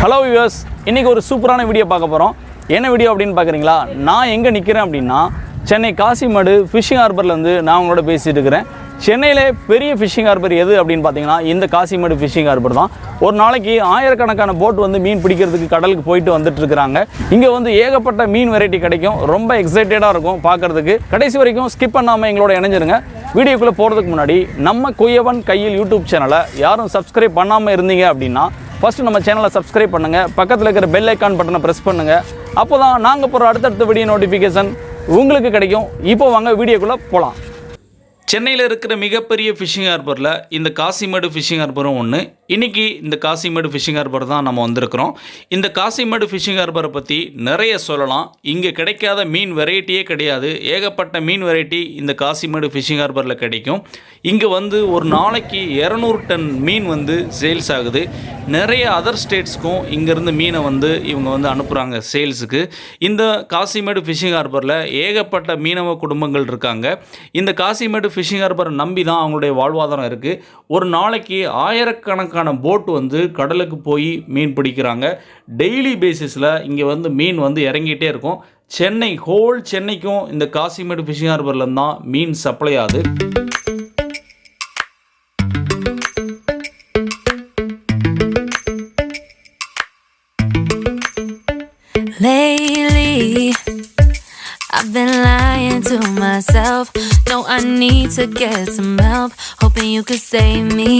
Hello viewers, இன்றைக்கி ஒரு சூப்பரான வீடியோ பார்க்க போகிறோம். என்ன வீடியோ அப்படின்னு பார்க்குறீங்களா? நான் எங்கே நிற்கிறேன் அப்படின்னா சென்னை காசிமேடு ஃபிஷிங் ஹார்பர்லேருந்து நான் உங்களோட பேசிகிட்டு இருக்கிறேன். சென்னையில் பெரிய ஃபிஷிங் ஹார்பர் எது அப்படின்னு பார்த்தீங்கன்னா இந்த காசிமேடு ஃபிஷிங் ஹார்பர் தான். ஒரு நாளைக்கு ஆயிரக்கணக்கான போட் வந்து மீன் பிடிக்கிறதுக்கு கடலுக்கு போயிட்டு வந்துட்டுருக்குறாங்க. இங்கே வந்து ஏகப்பட்ட மீன் வெரைட்டி கிடைக்கும். ரொம்ப எக்ஸைட்டடாக இருக்கும் பார்க்குறதுக்கு. கடைசி வரைக்கும் ஸ்கிப் பண்ணாமல் எங்களோட இணைஞ்சிருங்க. வீடியோக்குள்ளே போகிறதுக்கு முன்னாடி நம்ம குயவன் கையில் யூடியூப் சேனலை யாரும் சப்ஸ்கிரைப் பண்ணாமல் இருந்தீங்க அப்படின்னா ஃபஸ்ட்டு நம்ம சேனலை சப்ஸ்கிரைப் பண்ணுங்கள். பக்கத்தில் இருக்கிற பெல் ஐக்கான் பட்டனை ப்ரெஸ் பண்ணுங்கள். அப்போ தான் நாங்கள் போகிற அடுத்தடுத்த வீடியோ நோட்டிஃபிகேஷன் உங்களுக்கு கிடைக்கும். இப்போ வாங்க வீடியோக்குள்ளே போகலாம். சென்னையில் இருக்கிற மிகப்பெரிய ஃபிஷிங் ஹார்பரில் இந்த காசிமேடு ஃபிஷிங் ஹார்பரும் ஒன்று. இன்றைக்கி இந்த காசிமேடு ஃபிஷிங் ஹார்பர் தான் நம்ம வந்திருக்கிறோம். இந்த காசிமேடு ஃபிஷிங் ஹார்பரை பற்றி நிறைய சொல்லலாம். இங்கே கிடைக்காத மீன் வெரைட்டியே கிடையாது. ஏகப்பட்ட மீன் வெரைட்டி இந்த காசிமேடு ஃபிஷிங் ஹார்பரில் கிடைக்கும். இங்கே வந்து ஒரு நாளைக்கு 200 டன் மீன் வந்து சேல்ஸ் ஆகுது. நிறைய அதர் ஸ்டேட்ஸ்க்கும் இங்கேருந்து மீனை வந்து இவங்க வந்து அனுப்புகிறாங்க சேல்ஸுக்கு. இந்த காசிமேடு ஃபிஷிங் ஹார்பரில் ஏகப்பட்ட மீனவ குடும்பங்கள் இருக்காங்க. இந்த காசிமேடு ஃபிஷிங் ஹார்பரை நம்பி தான் அவங்களுடைய வாழ்வாதாரம் இருக்குது. ஒரு நாளைக்கு ஆயிரக்கணக்கான போட் வந்து கடலுக்கு போய் மீன் பிடிக்கிறாங்க. டெய்லி பேசிஸில் இங்கே வந்து மீன் வந்து இறங்கிட்டே இருக்கும். சென்னைக்கும் இந்த காசிமேடு ஃபிஷிங் ஹார்பரில் தான் மீன் சப்ளை ஆகுது. Lately, I've been lying to myself. No, I need to get some help. Hoping you could save me.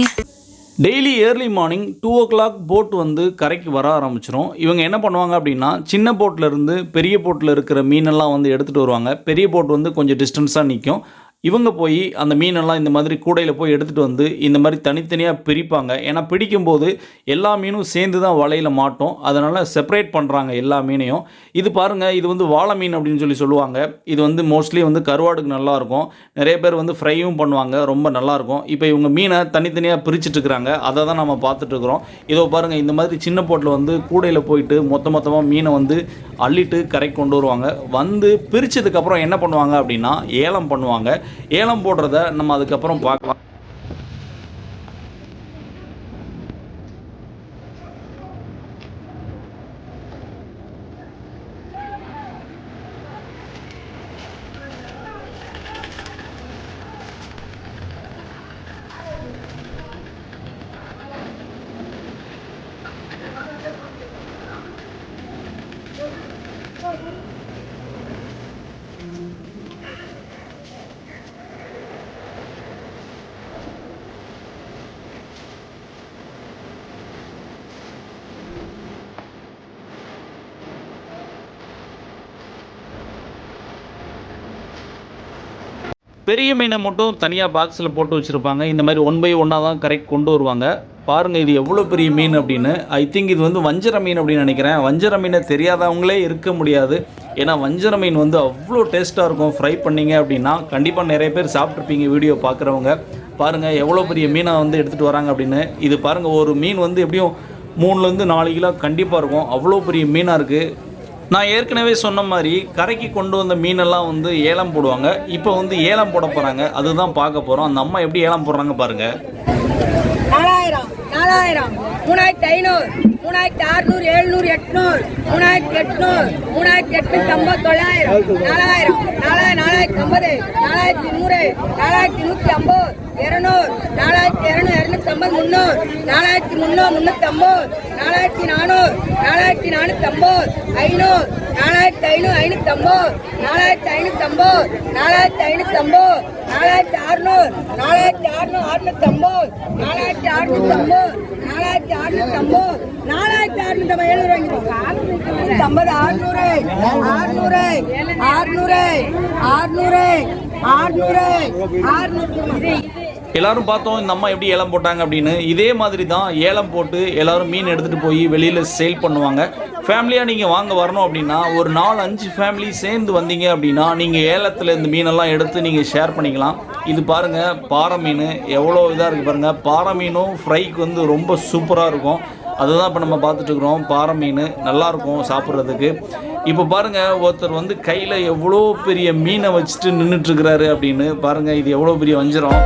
Daily early morning 2 o'clock boat வந்து கரைக்கு வர ஆரம்பிச்சிடும். இவங்க என்ன பண்ணுவாங்க அப்படின்னா சின்ன போட்டிலேருந்து பெரிய போட்டில் இருக்கிற மீனெல்லாம் வந்து எடுத்துகிட்டு வருவாங்க. பெரிய போட் வந்து கொஞ்சம் டிஸ்டன்ஸாக நிற்கும். இவங்க போய் அந்த மீனெல்லாம் இந்த மாதிரி கூடையில் போய் எடுத்துகிட்டு வந்து இந்த மாதிரி தனித்தனியாக பிரிப்பாங்க. ஏன்னா பிடிக்கும்போது எல்லா மீனும் சேர்ந்து தான் வலையில் மாட்டோம். அதனால் செப்பரேட் பண்ணுறாங்க எல்லா மீனையும். இது பாருங்கள், இது வந்து வாழை மீன் அப்படின்னு சொல்லுவாங்க. இது வந்து மோஸ்ட்லி வந்து கருவாடுக்கு நல்லாயிருக்கும். நிறைய பேர் வந்து ஃப்ரையும் பண்ணுவாங்க, ரொம்ப நல்லாயிருக்கும். இப்போ இவங்க மீனை தனித்தனியாக பிரிச்சுட்ருக்குறாங்க. அதை தான் நம்ம பார்த்துட்ருக்குறோம். இதோ பாருங்கள், இந்த மாதிரி சின்ன போட்டில் வந்து கூடையில் போயிட்டு மொத்தமாக மீனை வந்து அள்ளிட்டு கரைக்கு கொண்டு வருவாங்க. வந்து பிரித்ததுக்கப்புறம் என்ன பண்ணுவாங்க அப்படின்னா ஏலம் பண்ணுவாங்க. ஏலம் போடுறத நம்ம அதுக்கப்புறம் பார்க்கலாம். பெரிய மீனை மட்டும் தனியாக பாக்ஸில் போட்டு வச்சுருப்பாங்க. இந்த மாதிரி 1 by 1 தான் கரெக்ட் கொண்டு வருவாங்க. பாருங்கள், இது எவ்வளோ பெரிய மீன் அப்படின்னு. ஐ திங்க் இது வந்து வஞ்சர மீன் அப்படின்னு நினைக்கிறேன். வஞ்சர மீனை தெரியாதவங்களே இருக்க முடியாது. ஏன்னா வஞ்சர மீன் வந்து அவ்வளோ டேஸ்ட்டாக இருக்கும். ஃப்ரை பண்ணிங்க அப்படின்னா கண்டிப்பாக நிறைய பேர் சாப்பிட்ருப்பீங்க வீடியோ பார்க்குறவங்க. பாருங்கள் எவ்வளோ பெரிய மீனை வந்து எடுத்துகிட்டு வராங்க அப்படின்னு. இது பாருங்கள், ஒரு மீன் வந்து எப்படியும் 3 to 4 கிலோ கண்டிப்பாக இருக்கும். அவ்வளோ பெரிய மீனாக இருக்குது. நான் ஏற்கனவே சொன்ன மாதிரி கரைக்கு கொண்டு வந்த மீனெல்லாம் வந்து ஏலம் போடுவாங்க. இப்போ வந்து ஏலம் போட போகிறாங்க. அதுதான் பார்க்க போகிறோம். அந்த அம்மா எப்படி ஏலம் போடுறாங்க பாருங்கள். 4000 4000 3500 3600 700 800 3800 3850 900 4000 4050 4100 4150 200 4250 300 4350 4450 4450 500 4550 4550 4550 4550 4600 4650 4650 எல்லாரும் பார்த்தோம் இந்த அம்மா எப்படி ஏலம் போட்டாங்க அப்படின்னு. இதே மாதிரி தான் ஏலம் போட்டு எல்லாரும் மீன் எடுத்துகிட்டு போய் வெளியில் சேல் பண்ணுவாங்க. ஃபேமிலியாக நீங்கள் வாங்க வரணும் அப்படின்னா ஒரு 4-5 ஃபேமிலி சேர்ந்து வந்தீங்க அப்படின்னா நீங்கள் ஏலத்தில் இந்த மீனெல்லாம் எடுத்து நீங்கள் ஷேர் பண்ணிக்கலாம். இது பாருங்கள், பாறை மீன் எவ்வளோ இதாக இருக்குது பாருங்கள். பாறை மீனும் ஃப்ரைக்கு வந்து ரொம்ப சூப்பராக இருக்கும். அதுதான் இப்போ நம்ம பார்த்துட்ருக்குறோம். பாறை மீன் நல்லாயிருக்கும் சாப்பிட்றதுக்கு. இப்போ பாருங்கள், ஒருத்தர் வந்து கையில் எவ்வளோ பெரிய மீனை வச்சுட்டு நின்றுட்டுருக்கிறாரு அப்படின்னு. பாருங்கள், இது எவ்வளோ பெரிய வஞ்சிரம்.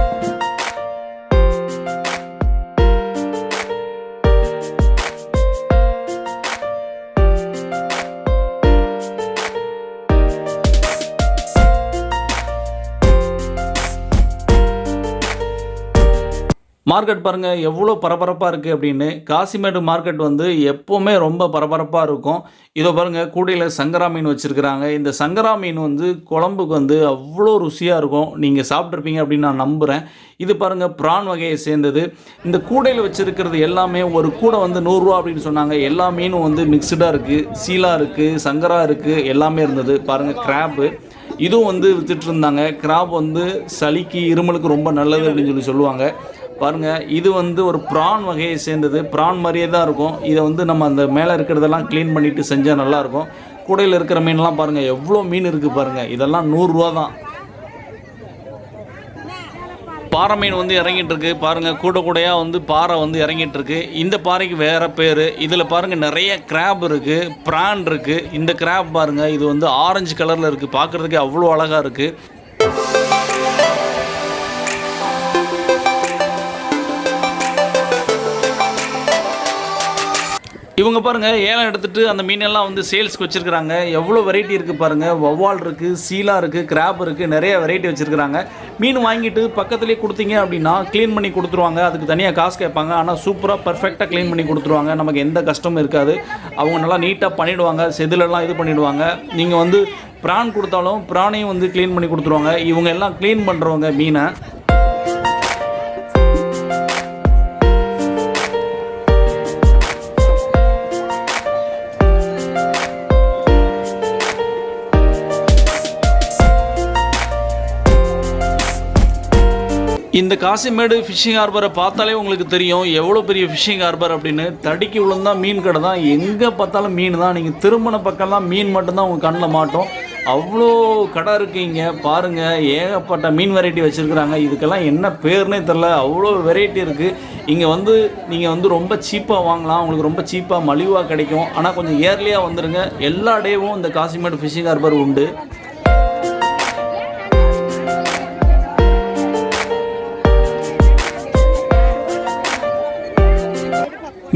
மார்க்கெட் பாருங்கள் எவ்வளோ பரபரப்பாக இருக்குது அப்படின்னு. காசிமேடு மார்க்கெட் வந்து எப்போவுமே ரொம்ப பரபரப்பாக இருக்கும். இதோ பாருங்கள் கூடையில் சங்கரா மீன் வச்சுருக்குறாங்க. இந்த சங்கரா மீன் வந்து குழம்புக்கு வந்து அவ்வளோ ருசியாக இருக்கும். நீங்கள் சாப்பிட்ருப்பீங்க அப்படின்னு நான் நம்புகிறேன். இது பாருங்கள் ப்ரான் வகையை சேர்ந்தது. இந்த கூடையில் வச்சுருக்கிறது எல்லாமே ஒரு கூடை வந்து 100 ரூபா அப்படின்னு சொன்னாங்க. எல்லா மீனும் வந்து மிக்சடாக இருக்குது. சீலா இருக்குது, சங்கரா இருக்குது, எல்லாமே இருந்தது. பாருங்கள் கிராப்பு இதுவும் வந்து வித்துட்டு இருந்தாங்க. கிராப் வந்து சளிக்கு இருமலுக்கு ரொம்ப நல்லது அப்படின்னு சொல்லுவாங்க. பாருங்கள் இது வந்து ஒரு ப்ரான் வகையை சேர்ந்தது. ப்ரான் மாதிரியே தான் இருக்கும். இதை வந்து நம்ம அந்த மேலே இருக்கிறதெல்லாம் க்ளீன் பண்ணிவிட்டு செஞ்சால் நல்லாயிருக்கும். கூடையில் இருக்கிற மீன்லாம் பாருங்கள் எவ்வளோ மீன் இருக்குது பாருங்கள். இதெல்லாம் 100 ரூபா தான். பாறை மீன் வந்து இறங்கிட்டு இருக்கு பாருங்கள். கூடையாக வந்து பாறை வந்து இறங்கிட்டு இருக்கு. இந்த பாறைக்கு வேறு பேர். இதில் பாருங்கள் நிறைய கிராப் இருக்குது, ப்ரான் இருக்குது. இந்த கிராப் பாருங்கள் இது வந்து ஆரஞ்சு கலரில் இருக்குது. பார்க்குறதுக்கு அவ்வளோ அழகாக இருக்குது. இவங்க பாருங்கள் ஏலம் எடுத்துகிட்டு அந்த மீனெல்லாம் வந்து சேல்ஸ்க்கு வச்சுருக்குறாங்க. எவ்வளோ வெரைட்டி இருக்குது பாருங்கள். வவ்வால் இருக்குது, சீலா இருக்குது, கிராப் இருக்குது, நிறைய வெரைட்டி வச்சுருக்குறாங்க. மீன் வாங்கிட்டு பக்கத்துலேயே கொடுத்தீங்க அப்படின்னா க்ளீன் பண்ணி கொடுத்துருவாங்க. அதுக்கு தனியாக காசு கேட்பாங்க. ஆனால் சூப்பராக பர்ஃபெக்டாக க்ளீன் பண்ணி கொடுத்துருவாங்க. நமக்கு எந்த கஷ்டமும் இருக்காது. அவங்க நல்லா நீட்டாக பண்ணிவிடுவாங்க. செதிலெல்லாம் இது பண்ணிவிடுவாங்க. நீங்கள் வந்து ப்ரான் கொடுத்தாலும் ப்ரானையும் வந்து க்ளீன் பண்ணி கொடுத்துருவாங்க. இவங்க எல்லாம் க்ளீன் பண்ணுறவங்க மீனை. இந்த காசிமேடு ஃபிஷிங் ஹார்பரை பார்த்தாலே உங்களுக்கு தெரியும் எவ்வளோ பெரிய ஃபிஷிங் ஹார்பர் அப்படின்னு. தடிக்கு விழுந்தா மீன் கடை தான். எங்கே பார்த்தாலும் மீன் தான். நீங்கள் திரும்பின பக்கம்லாம் மீன் மட்டும்தான் உங்கள் கண்ணில் மாட்டோம். அவ்வளோ கடை இருக்குது இங்கே பாருங்கள். ஏகப்பட்ட மீன் வெரைட்டி வச்சுருக்குறாங்க. இதுக்கெல்லாம் என்ன பேர்னே தெரில. அவ்வளோ வெரைட்டி இருக்குது. இங்கே வந்து நீங்கள் வந்து ரொம்ப சீப்பாக வாங்கலாம். உங்களுக்கு ரொம்ப சீப்பாக மலிவாக கிடைக்கும். ஆனால் கொஞ்சம் இயர்லியாக வந்துடுங்க. எல்லா டேவும் இந்த காசிமேடு ஃபிஷிங் ஹார்பர் உண்டு.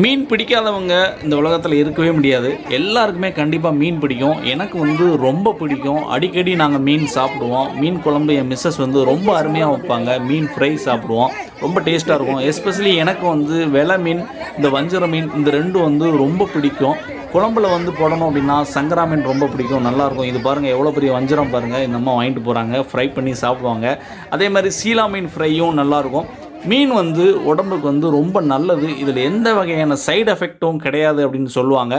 மீன் பிடிக்காதவங்க இந்த உலகத்தில் இருக்கவே முடியாது. எல்லாருக்குமே கண்டிப்பாக மீன் பிடிக்கும். எனக்கு வந்து ரொம்ப பிடிக்கும். அடிக்கடி நாங்கள் மீன் சாப்பிடுவோம். மீன் குழம்பு என் மிஸ்ஸஸ் வந்து ரொம்ப அருமையாக வைப்பாங்க. மீன் ஃப்ரை சாப்பிடுவோம். ரொம்ப டேஸ்ட்டாக இருக்கும். எஸ்பெஷலி எனக்கு வந்து வெலை மீன், இந்த வஞ்சர மீன், இந்த ரெண்டும் வந்து ரொம்ப பிடிக்கும். குழம்புல வந்து போடணும் அப்படின்னா சங்கரா மீன் ரொம்ப பிடிக்கும். நல்லாயிருக்கும். இது பாருங்கள் எவ்வளோ பெரிய வஞ்சரம் பாருங்கள். இந்த அம்மா வாங்கிட்டு போகிறாங்க. ஃப்ரை பண்ணி சாப்பிடுவாங்க. அதே மாதிரி சீலா மீன் ஃப்ரையும் நல்லாயிருக்கும். மீன் வந்து உடம்புக்கு வந்து ரொம்ப நல்லது. இதில் எந்த வகையான சைடு எஃபெக்ட்டும் கிடையாது அப்படின்னு சொல்லுவாங்க.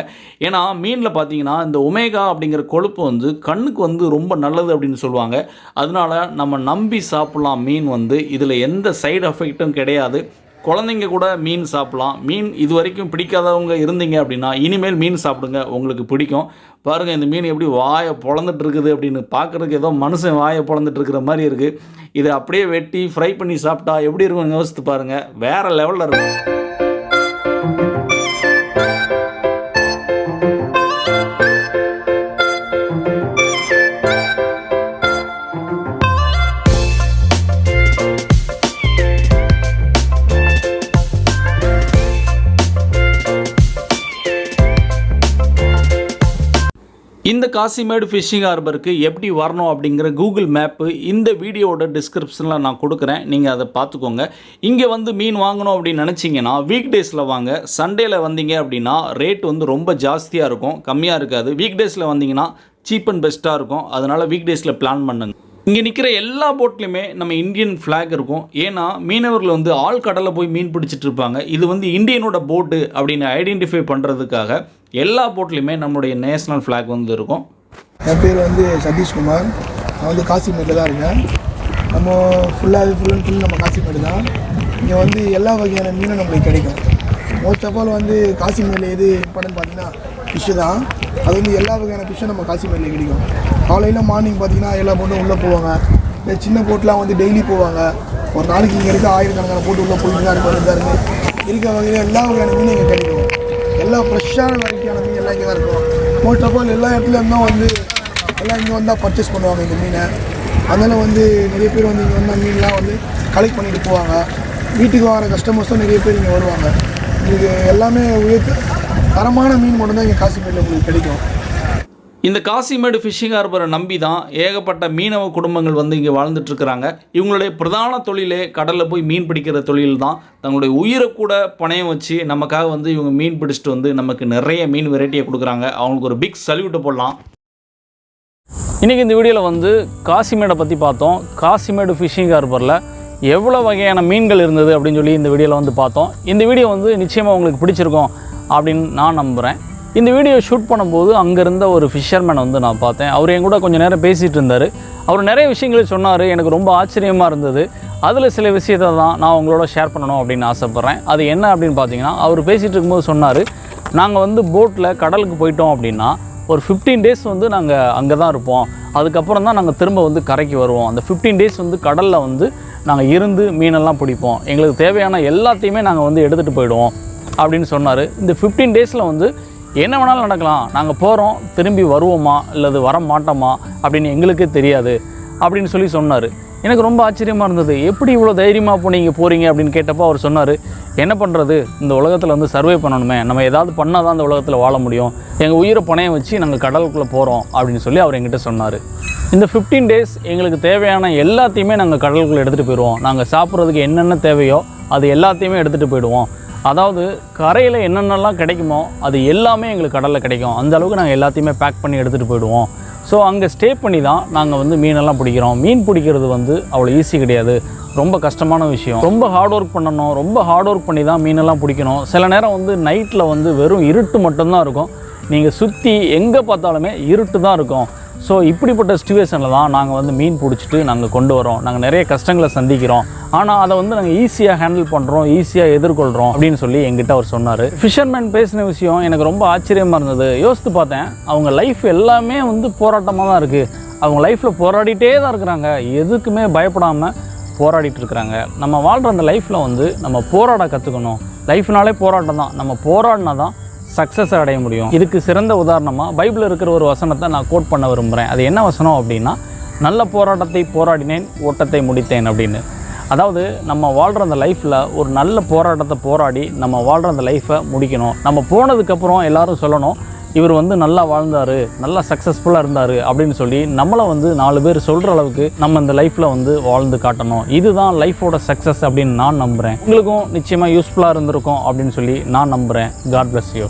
ஏன்னா மீனில் பார்த்தீங்கன்னா இந்த ஒமேகா அப்படிங்கிற கொழுப்பு வந்து கண்ணுக்கு வந்து ரொம்ப நல்லது அப்படின்னு சொல்லுவாங்க. அதனால நம்ம நம்பி சாப்பிட்லாம். மீன் வந்து இதில் எந்த சைடு எஃபெக்ட்டும் கிடையாது. குழந்தைங்க கூட மீன் சாப்பிட்லாம். மீன் இது வரைக்கும் பிடிக்காதவங்க இருந்தீங்க அப்படின்னா இனிமேல் மீன் சாப்பிடுங்க, உங்களுக்கு பிடிக்கும். பாருங்கள் இந்த மீன் எப்படி வாயை பொழந்துட்டு இருக்குது அப்படின்னு. பார்க்குறதுக்கு ஏதோ மனுஷன் வாயை பொழந்துட்டு இருக்கிற மாதிரி இருக்குது. இதை அப்படியே வெட்டி ஃப்ரை பண்ணி சாப்பிட்டா எப்படி இருக்கும் யோசித்து பாருங்கள். வேறு லெவலில் இருக்கும். இந்த காசிமேடு ஃபிஷிங் ஹார்பருக்கு எப்படி வரணும் அப்படிங்கிற கூகுள் மேப்பு இந்த வீடியோவோட டிஸ்கிரிப்ஷனில் நான் கொடுக்குறேன். நீங்கள் அதை பார்த்துக்கோங்க. இங்கே வந்து மீன் வாங்கணும் அப்படின்னு நினச்சிங்கன்னா வீக் டேஸில் வாங்க. சண்டேயில் வந்தீங்க அப்படின்னா ரேட் வந்து ரொம்ப ஜாஸ்தியாக இருக்கும், கம்மியாக இருக்காது. வீக் டேஸில் வந்தீங்கன்னா சீப் அண்ட் பெஸ்ட்டாக இருக்கும். அதனால் வீக் டேஸில் பிளான் பண்ணுங்க. இங்கே நிற்கிற எல்லா போட்லையுமே நம்ம இந்தியன் ஃப்ளாக் இருக்கும். ஏன்னா மீனவர்கள் வந்து ஆழ்கடலில் போய் மீன் பிடிச்சிட்டு இருப்பாங்க. இது வந்து இந்தியனோட போட்டு அப்படின்னு ஐடென்டிஃபை பண்ணுறதுக்காக எல்லா போட்லையுமே நம்மளுடைய நேஷ்னல் ஃப்ளாக் வந்து இருக்கும். என் பேர் வந்து சதீஷ்குமார். நான் வந்து காசிமேட்டில் தான் இருக்கேன். நம்ம ஃபுல் அண்ட் ஃபுல் நம்ம காசிமேடு தான். இங்கே வந்து எல்லா வகையான மீனும் நம்மளுக்கு கிடைக்கும். மோஸ்ட் ஆஃப் ஆல் வந்து காசிமேடில் எது இம்பார்ட்டன்ட் பார்த்தீங்கன்னா ஃபிஷ்ஷு தான். அது வந்து எல்லா வகையான ஃபிஷ்ஷும் நம்ம காசிமேடில் கிடைக்கும். காலையில் மார்னிங் பார்த்தீங்கன்னா எல்லா போட்டும் உள்ளே போவாங்க. இந்த சின்ன போட்லாம் வந்து டெய்லி போவாங்க. ஒரு நாளைக்கு இங்கே இருக்க ஆயிரக்கணக்கான போட்டு உள்ளே போயிட்டு தான் இருக்க வகையில் எல்லா வகையான மீனும் இங்கே கிடைக்கும். எல்லா ஃப்ரெஷ்ஷான வெரைட்டியான மீன் எல்லாம் இங்கே தான் இருக்கும். மோஸ்ட் ஆஃப் ஆல் எல்லா இடத்துலேருந்தும் வந்து எல்லாம் இங்கே வந்தால் பர்ச்சேஸ் பண்ணுவாங்க இந்த மீனை. அதனால் வந்து நிறைய பேர் வந்து இங்கே வந்தால் மீன்லாம் வந்து கலெக்ட் பண்ணிட்டு போவாங்க. வீட்டுக்கு வர கஸ்டமர்ஸும் நிறைய பேர் இங்கே வருவாங்க. இதுக்கு எல்லாமே தரமான மீன் மட்டும்தான் இங்கே காசிமேட்டில் உங்களுக்கு கிடைக்கும். இந்த காசிமேடு ஃபிஷிங் ஹார்பரை நம்பி தான் ஏகப்பட்ட மீனவ குடும்பங்கள் வந்து இங்கே வாழ்ந்துட்டுருக்குறாங்க. இவங்களுடைய பிரதான தொழிலே கடலில் போய் மீன் பிடிக்கிற தொழில் தான். தங்களுடைய உயிரை கூட பணையம் வச்சு நமக்காக வந்து இவங்க மீன் பிடிச்சிட்டு வந்து நமக்கு நிறைய மீன் வெரைட்டியை கொடுக்குறாங்க. அவங்களுக்கு ஒரு பிக் சல்யூட்டை போடலாம். இன்றைக்கி இந்த வீடியோவில் வந்து காசிமேடை பற்றி பார்த்தோம். காசிமேடு ஃபிஷிங் ஹார்பரில் எவ்வளோ வகையான மீன்கள் இருந்தது அப்படின்னு சொல்லி இந்த வீடியோவில் வந்து பார்த்தோம். இந்த வீடியோ வந்து நிச்சயமாக உங்களுக்கு பிடிச்சிருக்கும் அப்படின்னு நான் நம்புகிறேன். இந்த வீடியோ ஷூட் பண்ணும்போது அங்கே இருந்த ஒரு ஃபிஷர்மேனை வந்து நான் பார்த்தேன். அவர் என் கூட கொஞ்சம் நேரம் பேசிகிட்டு இருந்தார். அவர் நிறைய விஷயங்கள் சொன்னார். எனக்கு ரொம்ப ஆச்சரியமாக இருந்தது. அதில் சில விஷயத்தை தான் நான் உங்களோட ஷேர் பண்ணணும் அப்படின்னு ஆசைப்பட்றேன். அது என்ன அப்படின்னு பார்த்தீங்கன்னா, அவர் பேசிகிட்டு இருக்கும்போது சொன்னார், நாங்கள் வந்து போட்டில் கடலுக்கு போயிட்டோம் அப்படின்னா ஒரு 15 டேஸ் வந்து நாங்கள் அங்கே தான் இருப்போம். அதுக்கப்புறம் தான் நாங்கள் திரும்ப வந்து கரைக்கு வருவோம். அந்த 15 டேஸ் வந்து கடலில் வந்து நாங்கள் இருந்து மீனெல்லாம் பிடிப்போம். எங்களுக்கு தேவையான எல்லாத்தையுமே நாங்கள் வந்து எடுத்துகிட்டு போயிடுவோம் அப்படின்னு சொன்னார். இந்த 15 டேஸில் வந்து என்ன வேணாலும் நடக்கலாம். நாங்கள் போகிறோம், திரும்பி வருவோமா இல்லது வர மாட்டோமா அப்படின்னு எங்களுக்கே தெரியாது அப்படின்னு சொல்லி சொன்னார். எனக்கு ரொம்ப ஆச்சரியமாக இருந்தது. எப்படி இவ்வளோ தைரியமாக போகிறீங்க அப்படின்னு கேட்டப்போ அவர் சொன்னார், என்ன பண்ணுறது, இந்த உலகத்தில் வந்து சர்வே பண்ணணுமே, நம்ம ஏதாவது பண்ணால் தான் இந்த உலகத்தில் வாழ முடியும், எங்கள் உயிரை பணையம் வச்சு நாங்கள் கடலுக்குள்ளே போகிறோம் அப்படின்னு சொல்லி அவர் எங்கிட்ட சொன்னார். இந்த 15 டேஸ் எங்களுக்கு தேவையான எல்லாத்தையுமே நாங்கள் கடலுக்குள்ளே எடுத்துகிட்டு போயிடுவோம். நாங்கள் சாப்பிட்றதுக்கு என்னென்ன தேவையோ அது எல்லாத்தையுமே எடுத்துகிட்டு போயிடுவோம். அதாவது கரையில் என்னென்னலாம் கிடைக்குமோ அது எல்லாமே எங்களுக்கு கடலில் கிடைக்கும். அந்த அளவுக்கு நாங்கள் எல்லாத்தையுமே பேக் பண்ணி எடுத்துகிட்டு போயிடுவோம். ஸோ அங்கே ஸ்டே பண்ணி தான் நாங்கள் வந்து மீனெல்லாம் பிடிக்கிறோம். மீன் பிடிக்கிறது வந்து அவ்வளோ ஈஸி கிடையாது, ரொம்ப கஷ்டமான விஷயம். ரொம்ப ஹார்ட் ஒர்க் பண்ணணும். ரொம்ப ஹார்ட் ஒர்க் பண்ணி தான் மீனெல்லாம் பிடிக்கணும். சில நேரம் வந்து நைட்டில் வந்து வெறும் இருட்டு மட்டும்தான் இருக்கும். நீங்கள் சுற்றி எங்கே பார்த்தாலுமே இருட்டு தான் இருக்கும். ஸோ இப்படிப்பட்ட சிச்சுவேஷனில் தான் நாங்கள் வந்து மீன் பிடிச்சிட்டு நாங்கள் கொண்டு வரோம். நாங்கள் நிறைய கஷ்டங்களை சந்திக்கிறோம். ஆனால் அதை வந்து நாங்கள் ஈஸியாக ஹேண்டில் பண்ணுறோம், ஈஸியாக எதிர்கொள்கிறோம் அப்படின்னு சொல்லி எங்கிட்ட அவர் சொன்னார். ஃபிஷர்மேன் பேசின விஷயம் எனக்கு ரொம்ப ஆச்சரியமாக இருந்தது. யோசித்து பார்த்தேன், அவங்க லைஃப் எல்லாமே வந்து போராட்டமாக தான் இருக்குது. அவங்க லைஃப்பில் போராடிட்டே தான் இருக்கிறாங்க. எதுக்குமே பயப்படாமல் போராடிட்டு இருக்கிறாங்க. நம்ம வாழ்கிற அந்த லைஃப்பில் வந்து நம்ம போராட கற்றுக்கணும். லைஃப்னாலே போராட்டம் தான். நம்ம போராடினா தான் சக்ஸஸ் அடைய முடியும். இதுக்கு சிறந்த உதாரணமாக பைபிளில் இருக்கிற ஒரு வசனத்தை நான் கோட் பண்ண விரும்புகிறேன். அது என்ன வசனம் அப்படின்னா, நல்ல போராட்டத்தை போராடினேன், ஓட்டத்தை முடித்தேன் அப்படின்னு. அதாவது நம்ம வாழ்கிற அந்த லைஃப்பில் ஒரு நல்ல போராட்டத்தை போராடி நம்ம வாழ்கிற அந்த லைஃப்பை முடிக்கணும். நம்ம போனதுக்கப்புறம் எல்லோரும் சொல்லணும், இவர் வந்து நல்லா வாழ்ந்தார், நல்லா சக்ஸஸ்ஃபுல்லாக இருந்தார் அப்படின்னு சொல்லி நம்மளை வந்து 4 பேர் சொல்கிற அளவுக்கு நம்ம இந்த லைஃப்பில் வந்து வாழ்ந்து காட்டணும். இதுதான் லைஃபோட சக்ஸஸ் அப்படின்னு நான் நம்புகிறேன். உங்களுக்கும் நிச்சயமாக யூஸ்ஃபுல்லாக இருந்திருக்கும் அப்படின்னு சொல்லி நான் நம்புகிறேன். God bless you.